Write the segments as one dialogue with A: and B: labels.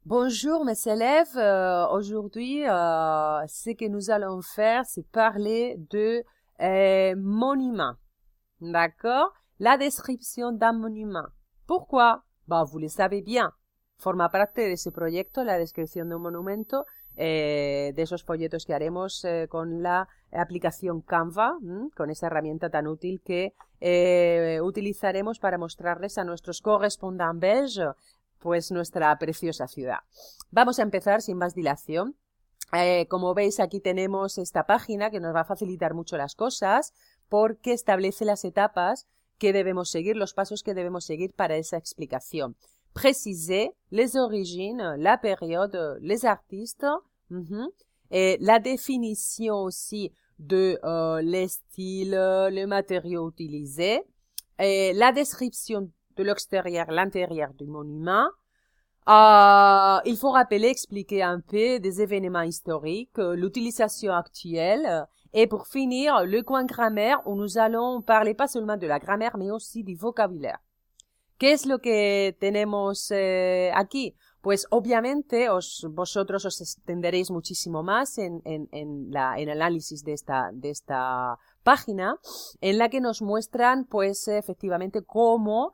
A: Bonjour mes élèves, aujourd'hui ce que nous allons faire c'est parler de monument, d'accord? La descripción d'un monument. Pourquoi? Bah, vous le savez bien, forma parte de ese proyecto la descripción de un monumento, de esos folletos que haremos con la aplicación Canva, con esa herramienta tan útil que utilizaremos para mostrarles a nuestros correspondants belges pues nuestra preciosa ciudad. Vamos a empezar sin más dilación. Como veis, aquí tenemos esta página que nos va a facilitar mucho las cosas porque establece las etapas que debemos seguir, los pasos que debemos seguir para esa explicación. Préciser les origines, la période, les artistes, la définition aussi de les styles, les matériaux utilisés, la description de l'extérieur, l'intérieur du monument. Il faut rappeler, expliquer un peu des événements historiques, l'utilisation actuelle, et pour finir, le coin grammaire où nous allons parler pas seulement de la grammaire, mais aussi du vocabulaire. ¿Qué es lo que tenemos aquí? Pues obviamente vosotros os extenderéis muchísimo más en el análisis de esta página, en la que nos muestran pues efectivamente cómo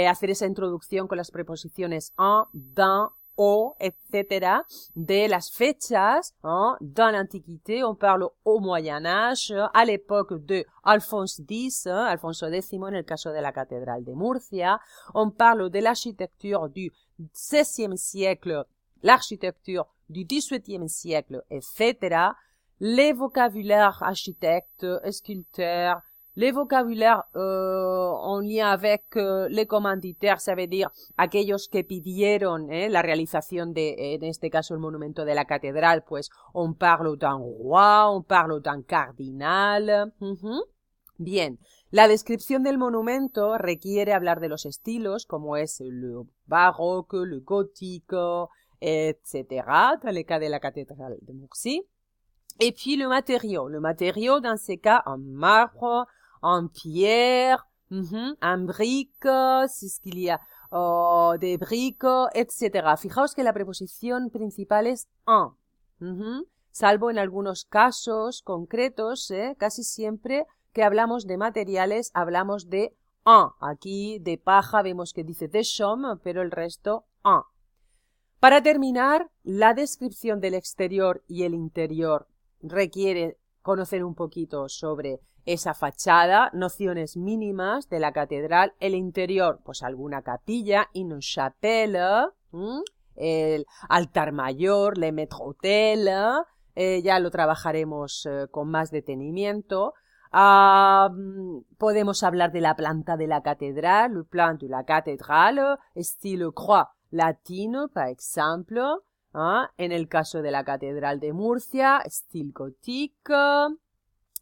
A: hacer esa introducción con las preposiciones en, dans, au, etcétera, de las fechas. Dans l'Antiquité, on parle au Moyen Âge, à l'époque de Alphonse X, Alfonso X, en el caso de la catedral de Murcia. On parle de l'architecture du XVIe siècle, l'architecture du XVIIIe siècle, etcétera. Les vocabulaires architectes, sculpteurs, les vocabulaires en lien avec les commanditaires, ça veut dire aquellos que pidieron la realización de, en este caso, el monumento de la catedral, pues on parle d'un roi, on parle d'un cardinal. Bien, la descripción del monumento requiere hablar de los estilos, como es el barroque, le gótico, etc., dans le cas de la cathédrale de Murcie. Et puis le matériau dans ces cas en marbre, en pierre, en brique, si es qu'il y a de briques, etc. Fijaos que la preposición principal es en, salvo en algunos casos concretos, casi siempre que hablamos de materiales hablamos de en. Aquí de paja vemos que dice de chaume, pero el resto en. Para terminar, la descripción del exterior y el interior requiere conocer un poquito sobre esa fachada, nociones mínimas de la catedral, el interior, pues alguna capilla, une chapelle, el altar mayor, le maître-autel, ya lo trabajaremos con más detenimiento. Podemos hablar de la planta de la catedral, le plan de la catedral, estilo croix latine, par exemple. En el caso de la catedral de Murcia, estilo gótico.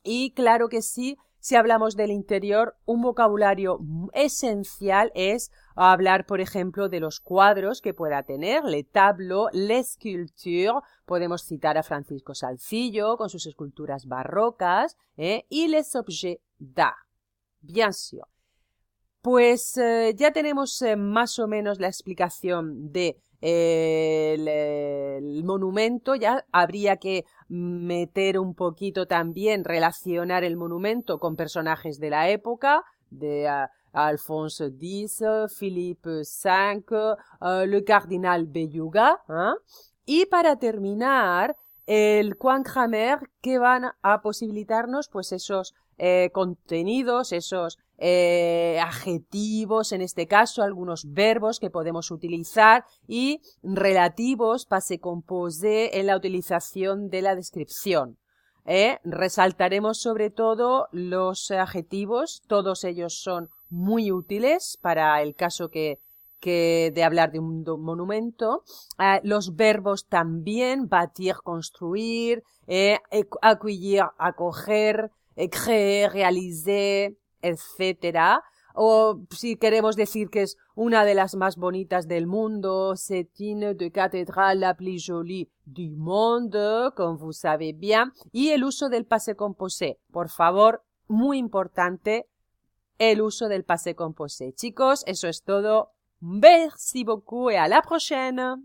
A: Y claro que sí, si hablamos del interior, un vocabulario esencial es hablar, por ejemplo, de los cuadros que pueda tener, les tableaux, les sculptures. Podemos citar a Francisco Salzillo con sus esculturas barrocas, y les objets d'art, bien sûr. Pues ya tenemos más o menos la explicación de el monumento. Ya habría que meter un poquito también, relacionar el monumento con personajes de la época, de Alfonso X, Philippe V, le cardinal Belluga, y para terminar, el coin grammaire, que van a posibilitarnos pues esos contenidos, esos adjetivos, en este caso algunos verbos que podemos utilizar y relativos passé composé en la utilización de la descripción. Resaltaremos sobre todo los adjetivos, todos ellos son muy útiles para el caso que de hablar de un monumento. Los verbos también, bâtir, construir, accueillir, acoger, créer, réaliser, etcétera. O si queremos decir que es una de las más bonitas del mundo, c'est une de cathédrale la plus jolie du monde, comme vous savez bien. Y el uso del passé composé, por favor, muy importante, el uso del passé composé. Chicos, eso es todo. Merci beaucoup et à la prochaine!